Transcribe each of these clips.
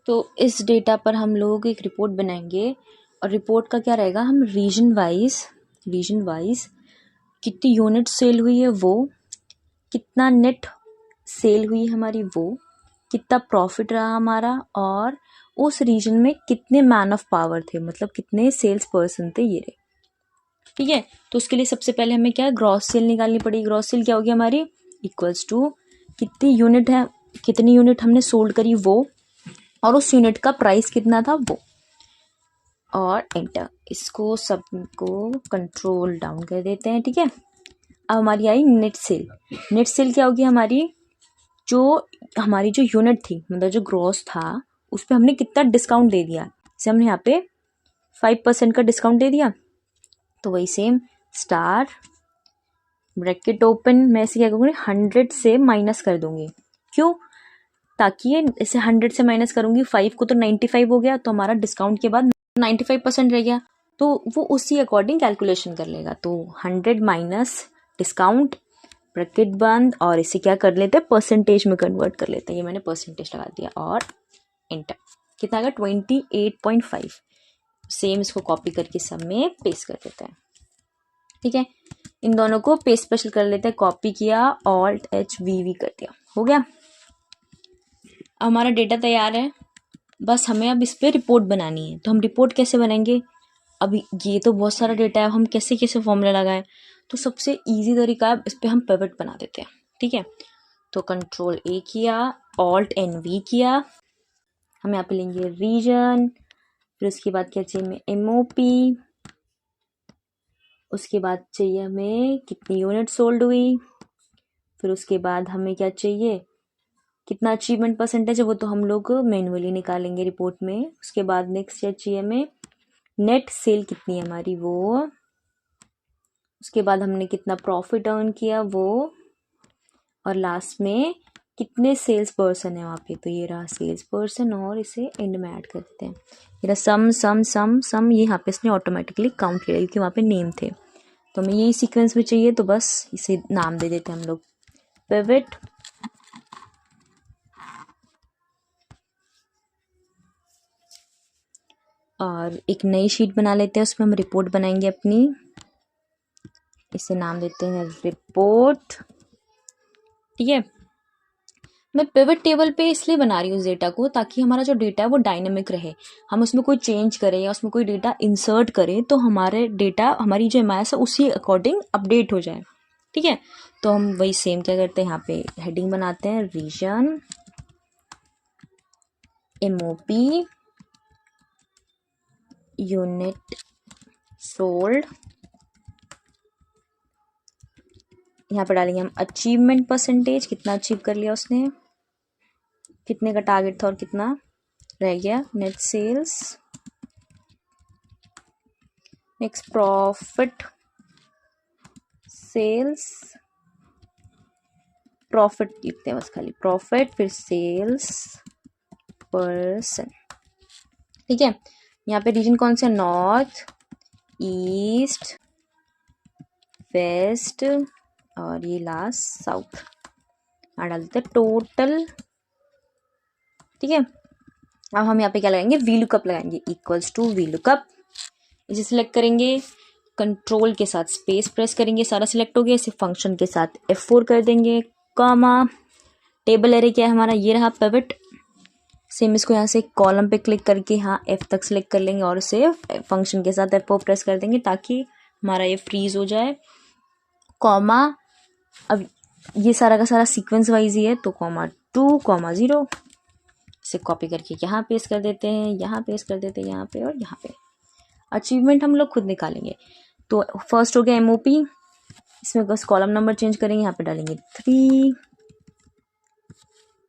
तो इस डेटा पर हम लोग एक रिपोर्ट बनाएंगे और रिपोर्ट का क्या रहेगा, हम रीजन वाइज कितनी यूनिट सेल हुई है वो, कितना नेट सेल हुई हमारी वो, कितना प्रॉफिट रहा हमारा, और उस रीजन में कितने मैन ऑफ पावर थे, मतलब कितने सेल्स पर्सन थे ये रहे। ठीक है, तो उसके लिए सबसे पहले हमें क्या है, ग्रॉस सेल निकालनी पड़ेगी। ग्रॉस सेल क्या होगी हमारी, इक्वल्स टू कितनी यूनिट है, कितनी यूनिट हमने सोल्ड करी वो, और उस यूनिट का प्राइस कितना था वो, और एंटर। इसको सबको कंट्रोल डाउन कर देते हैं। ठीक है, अब हमारी आई नेट सेल। नेट सेल क्या होगी हमारी, हमारी जो यूनिट थी, मतलब जो ग्रॉस था, उस पर हमने कितना डिस्काउंट दे दिया। जैसे हमने यहाँ पे 5% का डिस्काउंट दे दिया, तो वही सेम स्टार ब्रैकेट ओपन, मैं इसे क्या करूँगी, 100 से माइनस कर दूंगी। क्यों, ताकि ये इसे 100 से माइनस करूंगी, 5 को तो 95 हो गया, तो हमारा डिस्काउंट के बाद 95% रह गया, तो वो उसी अकॉर्डिंग कैलकुलेशन कर लेगा। तो 100 माइनस डिस्काउंट ब्रैकेट बंद, और इसे क्या कर लेते हैं, परसेंटेज में कन्वर्ट कर लेते हैं। ये मैंने परसेंटेज लगा दिया और एंटर। कितना आ गया, 28.5। सेम इसको कॉपी करके सब में पेस्ट कर देते हैं। ठीक है, इन दोनों को पेस्ट स्पेशल कर लेते हैं। कॉपी किया, ऑल्ट एच वी कर दिया, हो गया। अब हमारा डेटा तैयार है, बस हमें अब इस पर रिपोर्ट बनानी है। तो हम रिपोर्ट कैसे बनाएंगे, अब ये तो बहुत सारा डेटा है, हम कैसे कैसे फॉर्मूला लगाएं। तो सबसे इजी तरीका है, इस पर हम पिवट बना देते हैं। ठीक है, तो कंट्रोल ए किया, ऑल्ट एन वी किया, हम यहाँ पे लेंगे रीजन, फिर उसके बाद क्या चाहिए हमें, एमओपी, उसके बाद चाहिए हमें कितनी यूनिट सोल्ड हुई, फिर उसके बाद हमें क्या चाहिए, कितना अचीवमेंट परसेंटेज है, वो तो हम लोग मैन्युअली निकालेंगे रिपोर्ट में। उसके बाद नेक्स्ट क्या चाहिए हमें, नेट सेल कितनी है हमारी वो, उसके बाद हमने कितना प्रॉफिट अर्न किया वो, और लास्ट में कितने सेल्स पर्सन है वहाँ पे। तो ये रहा सेल्स पर्सन, और इसे एंड में ऐड कर देते हैं। ये रहा सम सम सम सम, ये यहाँ पे इसने ऑटोमेटिकली काउंट किया क्योंकि वहाँ पे नेम थे। तो हमें यही सीक्वेंस में चाहिए, तो बस इसे नाम दे देते हैं हम लोग, पिवट और एक नई शीट बना लेते हैं, उसमें हम रिपोर्ट बनाएंगे अपनी। इसे नाम देते हैं रिपोर्ट। ठीक है, मैं पिवट टेबल पे इसलिए बना रही हूँ इस डेटा को, ताकि हमारा जो डेटा है वो डायनेमिक रहे। हम उसमें कोई चेंज करें या उसमें कोई डेटा इंसर्ट करें तो हमारे डेटा, हमारी जो एमआईएस है उसी अकॉर्डिंग अपडेट हो जाए। ठीक है, तो हम वही सेम क्या करते हैं, यहाँ पे हेडिंग बनाते हैं, रीजन, एमओपी, यूनिट सोल्ड, यहाँ पे डालेंगे हम अचीवमेंट परसेंटेज, कितना अचीव कर लिया उसने, कितने का टारगेट था और कितना रह गया, net sales, next profit, sales, profit लिखते हैं बस खाली, प्रॉफिट, फिर सेल्स पर्सन। ठीक है, यहाँ पे रीजन कौन सा, नॉर्थ, ईस्ट, वेस्ट, और ये लास्ट साउथ। यहाँ डाल देते हैं टोटल। ठीक है, अब हम यहाँ पे क्या लगाएंगे, वी लुकअप लगाएंगे, इक्वल्स टू वी लुकअप। इसे सिलेक्ट करेंगे, कंट्रोल के साथ स्पेस प्रेस करेंगे, सारा सिलेक्ट हो गया। इसे फंक्शन के साथ F4 कर देंगे, कॉमा, टेबल एरे क्या है हमारा, ये रहा पिवट। सेम इसको यहाँ से कॉलम पे क्लिक करके हाँ F तक सिलेक्ट कर लेंगे, और इसे फंक्शन के साथ F4 प्रेस कर देंगे ताकि हमारा ये फ्रीज हो जाए, कॉमा। अब ये सारा का सारा सीक्वेंस वाइज ही है, तो कॉमा 2, कॉमा 0, इसे कॉपी करके यहाँ पेस्ट कर देते हैं, यहाँ पेस्ट कर देते हैं, यहाँ पे और यहाँ पे। अचीवमेंट हम लोग खुद निकालेंगे। तो फर्स्ट हो गया एमओपी, इसमें बस कॉलम नंबर चेंज करेंगे, यहाँ पे डालेंगे 3,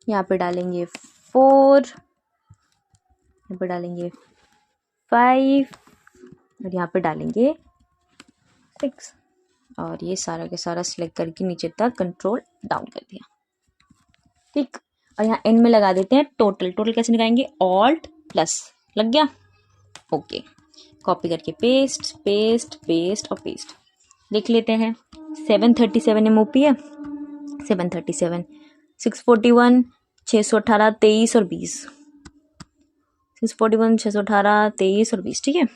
यहाँ पे डालेंगे 4, यहाँ पे डालेंगे 5, और यहाँ पे डालेंगे 6, और ये सारा के सारा सिलेक्ट करके नीचे तक कंट्रोल डाउन कर दिया। ठीक, और यहाँ एंड में लगा देते हैं टोटल। टोटल कैसे निकालेंगे, ऑल्ट प्लस, लग गया, ओके। कॉपी करके पेस्ट पेस्ट पेस्ट और पेस्ट, लिख लेते हैं। 737 एमओपी है, 737, 641, 618, 23 और 20, 641, 618, 23 और 20। ठीक है,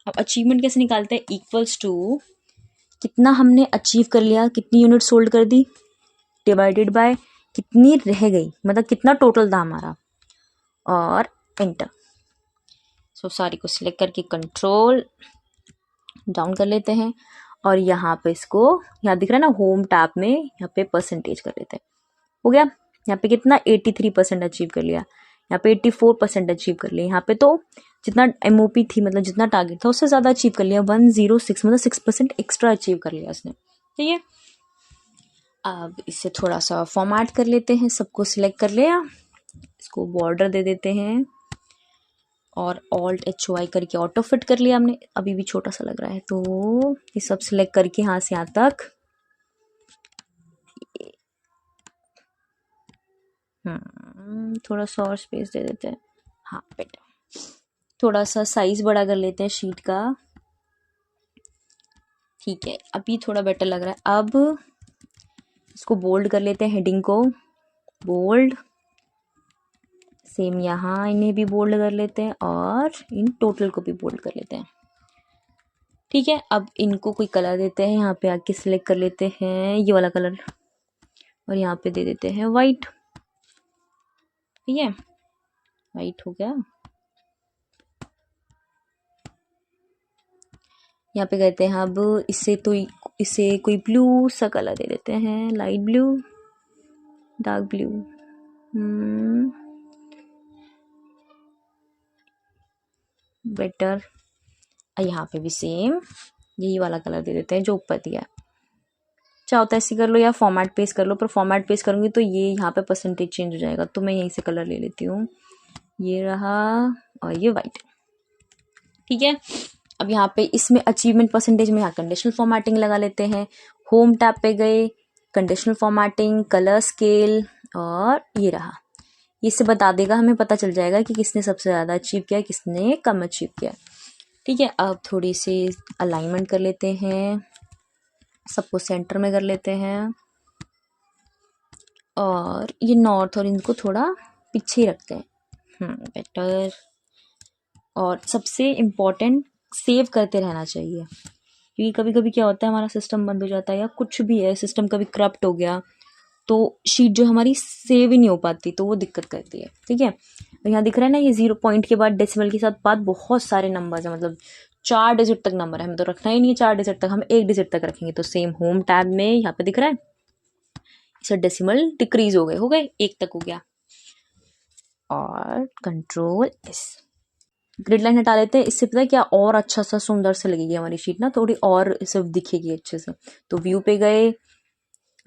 अब अचीवमेंट कैसे निकालते हैं? इक्वल्स टू कितना हमने अचीव कर लिया, कितनी यूनिट सोल्ड कर दी, डिवाइडेड बाय कितनी रह गई, मतलब कितना टोटल था हमारा, और एंटर। सो सारी को सिलेक्ट करके कंट्रोल डाउन कर लेते हैं, और यहाँ पे इसको, यहाँ दिख रहा है ना होम टैब में, यहाँ पे परसेंटेज कर लेते हैं। हो गया, यहाँ पे कितना 83% अचीव कर लिया, यहाँ पे 84% अचीव कर लिया, यहाँ पे तो जितना MOP थी, मतलब जितना टारगेट था उससे ज़्यादा अचीव कर लिया, 106 मतलब 6% एक्स्ट्रा अचीव कर लिया उसने। ठीक है, अब इसे थोड़ा सा फॉर्मेट कर लेते हैं, सबको सिलेक्ट कर लिया, इसको बॉर्डर दे देते हैं, और Alt HY करके ऑटो फिट कर लिया हमने। अभी भी छोटा सा लग रहा है, तो ये सब सिलेक्ट करके यहाँ से यहाँ तक, थोड़ा सा और स्पेस दे देते हैं, हाँ बेटा, थोड़ा सा साइज बड़ा कर लेते हैं शीट का। ठीक है, अभी थोड़ा बेटर लग रहा है। अब इसको बोल्ड कर लेते हैं, हेडिंग को बोल्ड, सेम यहाँ इन्हें भी बोल्ड कर लेते हैं, और इन टोटल को भी बोल्ड कर लेते हैं। ठीक है, अब इनको कोई कलर देते हैं, यहाँ पे आके सिलेक्ट कर लेते हैं ये वाला कलर, और यहाँ पे दे देते हैं वाइट। ठीक है, वाइट हो गया। यहाँ पे कहते हैं अब इसे कोई ब्लू सा कलर दे देते हैं, light blue, dark blue, better. यहाँ पे भी सेम यही वाला कलर दे देते हैं जो ऊपर दिया है। चाहो तो ऐसे कर लो या फॉर्मेट पेस्ट कर लो, पर फॉर्मेट पेस्ट करूँगी तो ये यहाँ पे परसेंटेज चेंज हो जाएगा, तो मैं यहीं से कलर ले लेती हूँ, ये रहा, और ये वाइट। ठीक है, अब यहाँ पे इसमें अचीवमेंट परसेंटेज में यहाँ कंडीशनल फॉर्मेटिंग लगा लेते हैं। होम टैब पे गए, कंडीशनल फॉर्मेटिंग, कलर स्केल, और ये रहा, इससे बता देगा, हमें पता चल जाएगा कि किसने सबसे ज़्यादा अचीव किया, किसने कम अचीव किया। ठीक है, अब थोड़ी सी अलाइनमेंट कर लेते हैं, सबको सेंटर में कर लेते हैं, और ये नॉर्थ और इनको थोड़ा पीछे ही रखते हैं, बेटर। और सबसे इम्पोर्टेंट, सेव करते रहना चाहिए, क्योंकि कभी कभी क्या होता है, हमारा सिस्टम बंद हो जाता है या कुछ भी है, सिस्टम कभी करप्ट हो गया तो शीट जो हमारी सेव ही नहीं हो पाती, तो वो दिक्कत करती है। ठीक है, तो यहाँ दिख रहा है ना, ये 0 पॉइंट के बाद डेसिमल के साथ बाद बहुत सारे नंबर्स है, मतलब 4 डिजिट तक नंबर है, हमें तो रखना ही नहीं है 4 डिजिट तक, हम 1 डिजिट तक रखेंगे। तो सेम होम टैब में यहाँ पे दिख रहा है, इसे डेसिमल डिक्रीज हो गए 1 तक हो गया, और कंट्रोल S, ग्रिड लाइन हटा लेते हैं, इससे पता है क्या, और अच्छा सा सुंदर से लगेगी हमारी शीट ना, थोड़ी और सिर्फ दिखेगी अच्छे से। तो व्यू पे गए,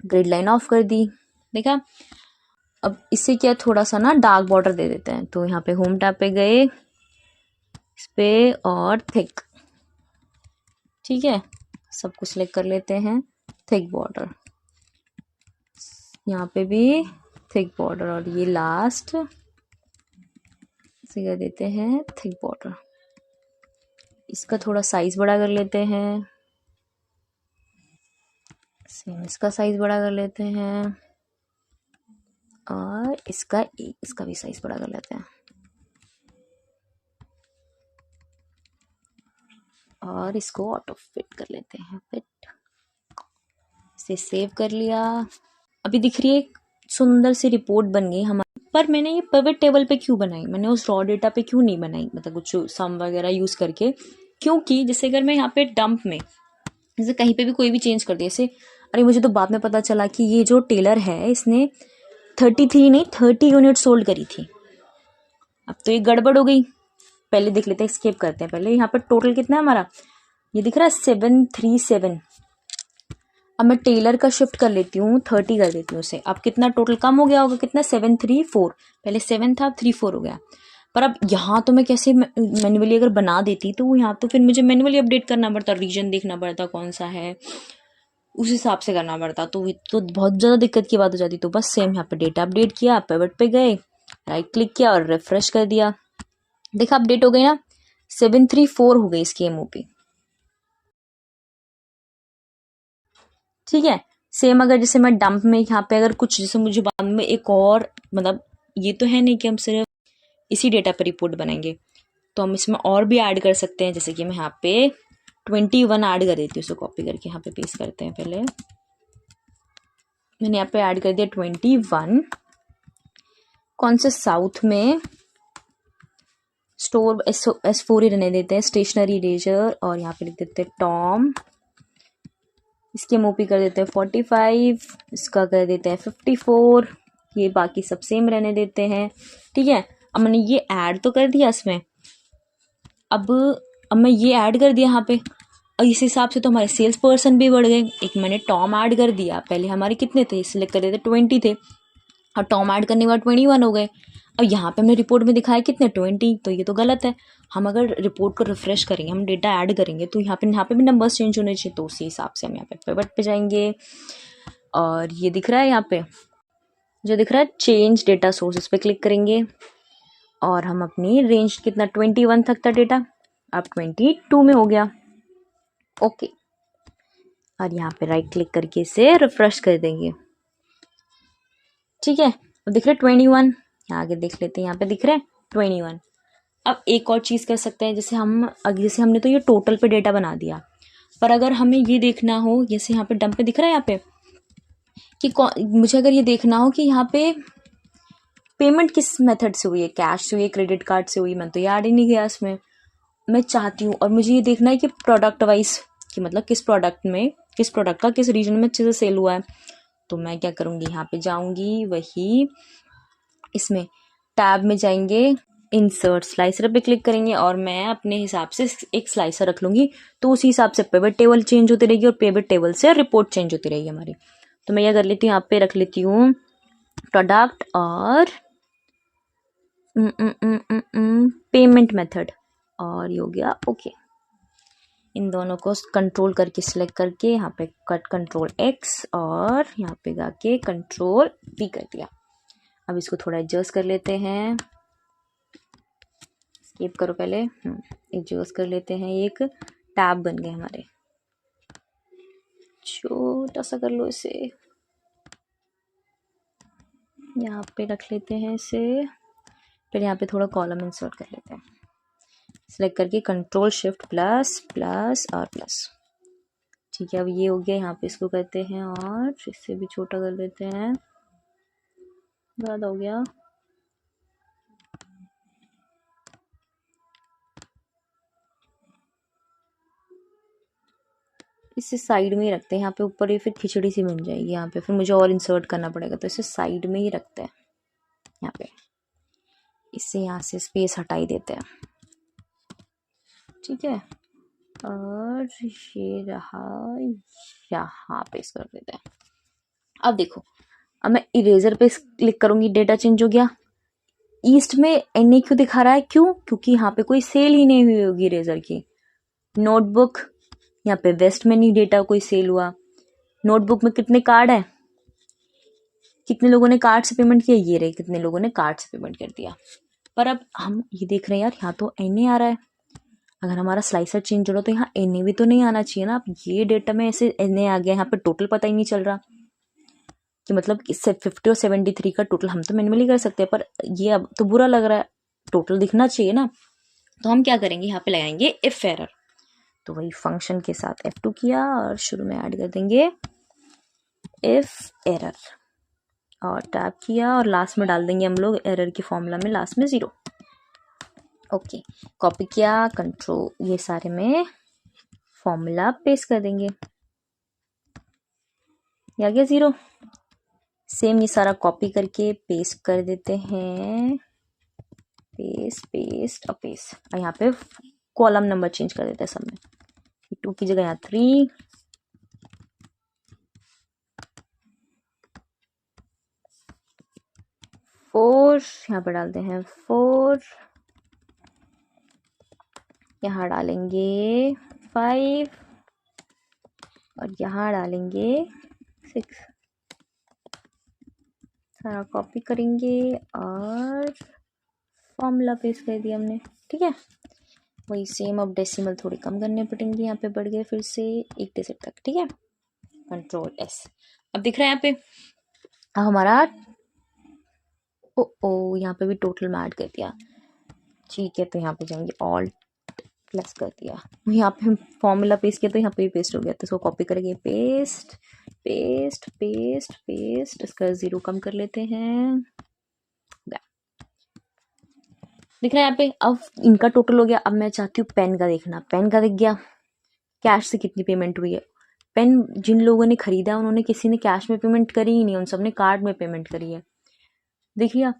ग्रिड लाइन ऑफ कर दी, देखा। अब इससे क्या, थोड़ा सा ना डार्क बॉर्डर दे देते हैं, तो यहाँ पे होम टैब पे गए, इस पे, और थिक। ठीक है, सबको सिलेक्ट कर लेते हैं, थिक बॉर्डर, यहाँ पे भी थिक बॉर्डर, और ये लास्ट इसे कर देते हैं थिक बॉर्डर। इसका थोड़ा साइज बड़ा कर लेते हैं, सेम इसका साइज बड़ा कर लेते हैं, और इसका भी साइज बड़ा कर लेते हैं, और इसको ऑटो फिट कर लेते हैं, फिट। इसे सेव कर लिया। अभी दिख रही है एक सुंदर सी रिपोर्ट बन गई हमारी, पर मैंने ये पिवट टेबल पे क्यों बनाई, मैंने उस रॉ डेटा पे क्यों नहीं बनाई, मतलब कुछ सम वगैरह यूज करके, क्योंकि जैसे अगर मैं यहाँ पे डंप में जैसे कहीं पे भी कोई भी चेंज कर दिया, जैसे अरे मुझे तो बाद में पता चला कि ये जो टेलर है इसने 33 नहीं 30 यूनिट सोल्ड करी थी, अब तो ये गड़बड़ हो गई। पहले देख लेते हैं, स्किप करते हैं पहले, यहाँ पर टोटल कितना है हमारा, ये दिख रहा है 737। अब मैं टेलर का शिफ्ट कर लेती हूँ, 30 कर देती हूँ उसे, अब कितना टोटल कम हो गया होगा, कितना 734, पहले 7 था अब 34 हो गया। पर अब यहाँ तो मैं कैसे मैन्युअली अगर बना देती, तो यहाँ तो फिर मुझे मैन्युअली अपडेट करना पड़ता, रीजन देखना पड़ता कौन सा है, उस हिसाब से करना पड़ता, तो बहुत ज़्यादा दिक्कत की बात हो जाती। तो बस सेम यहाँ पे डेटा अपडेट किया, पिवट पे गए, राइट क्लिक किया और रिफ्रेश कर दिया, देखा अपडेट हो गई ना, 734 हो गई इसकी MOP। ठीक है, सेम अगर जैसे मैं डंप में यहाँ पे अगर कुछ, जैसे मुझे बाद में एक और, मतलब ये तो है नहीं कि हम सिर्फ इसी डेटा पर रिपोर्ट बनाएंगे। तो हम इसमें और भी ऐड कर सकते हैं, जैसे कि मैं यहाँ पे 21 ऐड कर देती हूँ, उसे कॉपी करके यहाँ पे पेस्ट करते हैं। पहले मैंने यहाँ पे ऐड कर दिया 21। कौन से साउथ में स्टोर S4 ही रहने देते हैं, स्टेशनरी इरेजर, और यहाँ पे लिख देते हैं टॉम। इसके MOP कर देते हैं 45, इसका कर देते हैं 54, ये बाकी सब सेम रहने देते हैं। ठीक है, अब मैंने ये ऐड तो कर दिया इसमें। अब मैं ये ऐड कर दिया यहाँ पे, और इस हिसाब से तो हमारे सेल्स पर्सन भी बढ़ गए। एक मैंने टॉम ऐड कर दिया, पहले हमारे कितने थे, सिलेक्ट कर देते 20 थे, और टॉम ऐड करने के बाद 21 हो गए। अब यहाँ पे हमने रिपोर्ट में दिखाया कितने 20, तो ये तो गलत है। हम अगर रिपोर्ट को रिफ्रेश करेंगे, हम डेटा ऐड करेंगे, तो यहाँ पे भी नंबर्स चेंज होने चाहिए। तो उसी हिसाब से हम यहाँ पे पिवट पे जाएंगे, और ये दिख रहा है यहाँ पे जो दिख रहा है चेंज डेटा सोर्सेस पे क्लिक करेंगे, और हम अपनी रेंज कितना 21 तक था डेटा, अब 22 में हो गया। ओके, और यहाँ पे राइट क्लिक करके इसे रिफ्रेश कर देंगे। ठीक है, अब दिख रहा है 21, यहाँ आगे देख लेते हैं, यहाँ पे दिख रहा है 21। अब एक और चीज़ कर सकते हैं, जैसे हमने तो ये टोटल पे डेटा बना दिया, पर अगर हमें ये देखना हो, जैसे यहाँ पे डंप पे दिख रहा है यहाँ पे कि मुझे अगर ये देखना हो कि यहाँ पे पेमेंट किस मेथड से हुई है, कैश से हुई है, क्रेडिट कार्ड से हुई, मैंने तो ये ऐड ही नहीं किया इसमें। मैं चाहती हूँ, और मुझे ये देखना है कि प्रोडक्ट वाइज, कि मतलब किस प्रोडक्ट का किस रीजन में अच्छे से सेल हुआ है। तो मैं क्या करूँगी, यहाँ पे जाऊँगी, वही इसमें टैब में जाएंगे, इंसर्ट स्लाइसर पे क्लिक करेंगे, और मैं अपने हिसाब से एक स्लाइसर रख लूँगी। तो उसी हिसाब से पिवट टेबल चेंज होती रहेगी, और पिवट टेबल से रिपोर्ट चेंज होती रहेगी हमारी। तो मैं क्या कर लेती हूँ, यहाँ पे रख लेती हूँ प्रोडक्ट और पेमेंट मेथड, और ये हो गया ओके। इन दोनों को कंट्रोल करके सिलेक्ट करके यहाँ पे कट कंट्रोल X, और यहाँ पे जाके कंट्रोल V कर दिया। अब इसको थोड़ा एडजस्ट कर लेते हैं, स्किप करो पहले, एडजस्ट कर लेते हैं। एक टैब बन गए हमारे, छोटा सा कर लो इसे, यहाँ पे रख लेते हैं इसे। फिर यहाँ पे थोड़ा कॉलम इंसर्ट कर लेते हैं, सिलेक्ट करके कंट्रोल शिफ्ट प्लस प्लस और प्लस। ठीक है, अब ये हो गया। यहाँ पे इसको करते हैं और इससे भी छोटा कर देते हैं, ज़्यादा हो गया। इसे साइड में ही रखते हैं, यहाँ पे ऊपर ये फिर खिचड़ी सी बन जाएगी, यहाँ पे फिर मुझे और इंसर्ट करना पड़ेगा, तो इसे साइड में ही रखते हैं यहाँ पे। इससे यहाँ से स्पेस हटाई देते हैं। ठीक है, और ये रहा, यहाँ पे इस कर देते हैं। अब देखो, अब मैं इरेजर पे क्लिक करूंगी, डेटा चेंज हो गया। ईस्ट में NA क्यों दिखा रहा है, क्योंकि यहाँ पे कोई सेल ही नहीं हुई होगी इरेजर की। नोटबुक, यहाँ पे वेस्ट में नहीं डेटा कोई सेल हुआ। नोटबुक में कितने कार्ड है, कितने लोगों ने कार्ड से पेमेंट किया, ये रहे कितने लोगों ने कार्ड से पेमेंट कर दिया। पर अब हम ये देख रहे हैं यार, यहाँ तो NA आ रहा है। अगर हमारा स्लाइसर चेंज हो रहा तो यहाँ NA भी तो नहीं आना चाहिए ना। अब ये डेटा में ऐसे NA आ गया, यहाँ पे टोटल पता ही नहीं चल रहा कि मतलब इससे 50 और 73 का टोटल हम तो मैन्युअली कर सकते हैं, पर ये अब तो बुरा लग रहा है, टोटल दिखना चाहिए ना। तो हम क्या करेंगे, यहाँ पे लगाएंगे इफ एरर। तो वही फंक्शन के साथ F2 किया, और शुरू में ऐड कर देंगे इफ एरर, और टैब किया, और लास्ट में डाल देंगे हम लोग एरर की फॉर्मूला में लास्ट में 0। ओके, कॉपी किया, कंट्रोल ये सारे में फॉर्मूला पेस्ट कर देंगे, ये आ गया 0। सेम ये सारा कॉपी करके पेस्ट कर देते हैं, पेस्ट और पेस्ट, और यहाँ पे कॉलम नंबर चेंज कर देते हैं सब में। 2 की जगह यहाँ 3, 4, यहाँ पर डालते हैं 4, यहाँ डालेंगे 5, और यहाँ डालेंगे 6। सारा कॉपी करेंगे और फॉर्मूला पेस्ट कर दिया हमने। ठीक है, वही सेम, अब डेसिमल थोड़ी कम करने पड़ेंगे, यहाँ पे बढ़ गए फिर से 1 डिजिट तक। ठीक है, कंट्रोल S। अब दिख रहा है यहाँ पे, अब हमारा ओ यहाँ पे भी टोटल में ऐड कर दिया। ठीक है, तो यहाँ पे जाएंगे, ऑल्ट प्लस कर दिया, यहाँ पे हम फॉर्मूला पेस्ट किया तो यहाँ पे भी पेस्ट हो गया, तो इसको कॉपी करेंगे, पेस्ट पेस्ट पेस्ट पेस्ट, इसका 0 कम कर लेते हैं, दिख रहा है यहाँ पे। अब इनका टोटल हो गया, अब मैं चाहती हूँ पेन का देखना, पेन का दिख गया, कैश से कितनी पेमेंट हुई है। पेन जिन लोगों ने खरीदा उन्होंने किसी ने कैश में पेमेंट करी ही नहीं, उन सब ने कार्ड में पेमेंट करी है, देख लिया।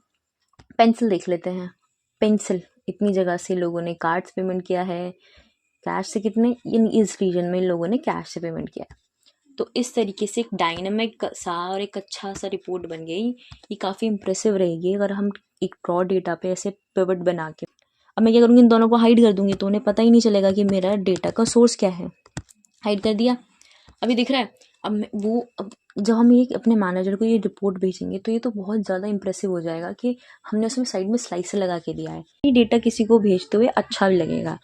पेंसिल देख लेते हैं, पेंसिल इतनी जगह से लोगों ने कार्ड से पेमेंट किया है, कैश से कितने, इस रीजन में लोगों ने कैश से पेमेंट किया है। तो इस तरीके से एक डायनामिक सा और एक अच्छा सा रिपोर्ट बन गई। ये काफ़ी इंप्रेसिव रहेगी अगर हम एक रॉ डेटा पे ऐसे पिवट बना के। अब मैं क्या करूँगी, इन दोनों को हाइड कर दूंगी तो उन्हें पता ही नहीं चलेगा कि मेरा डेटा का सोर्स क्या है। हाइड कर दिया, अभी दिख रहा है। अब जब हम ये अपने मैनेजर को ये रिपोर्ट भेजेंगे तो ये तो बहुत ज़्यादा इंप्रेसिव हो जाएगा कि हमने उसमें साइड में स्लाइसर लगा के दिया है। ये डेटा किसी को भेजते हुए अच्छा भी लगेगा।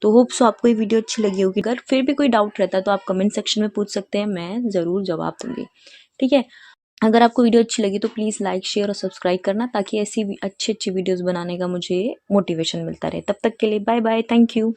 तो होप सो आपको ये वीडियो अच्छी लगी होगी। अगर फिर भी कोई डाउट रहता है तो आप कमेंट सेक्शन में पूछ सकते हैं, मैं ज़रूर जवाब दूंगी, ठीक है। अगर आपको वीडियो अच्छी लगी तो प्लीज़ लाइक शेयर और सब्सक्राइब करना, ताकि ऐसी अच्छी अच्छी वीडियोस बनाने का मुझे मोटिवेशन मिलता रहे। तब तक के लिए बाय बाय, थैंक यू।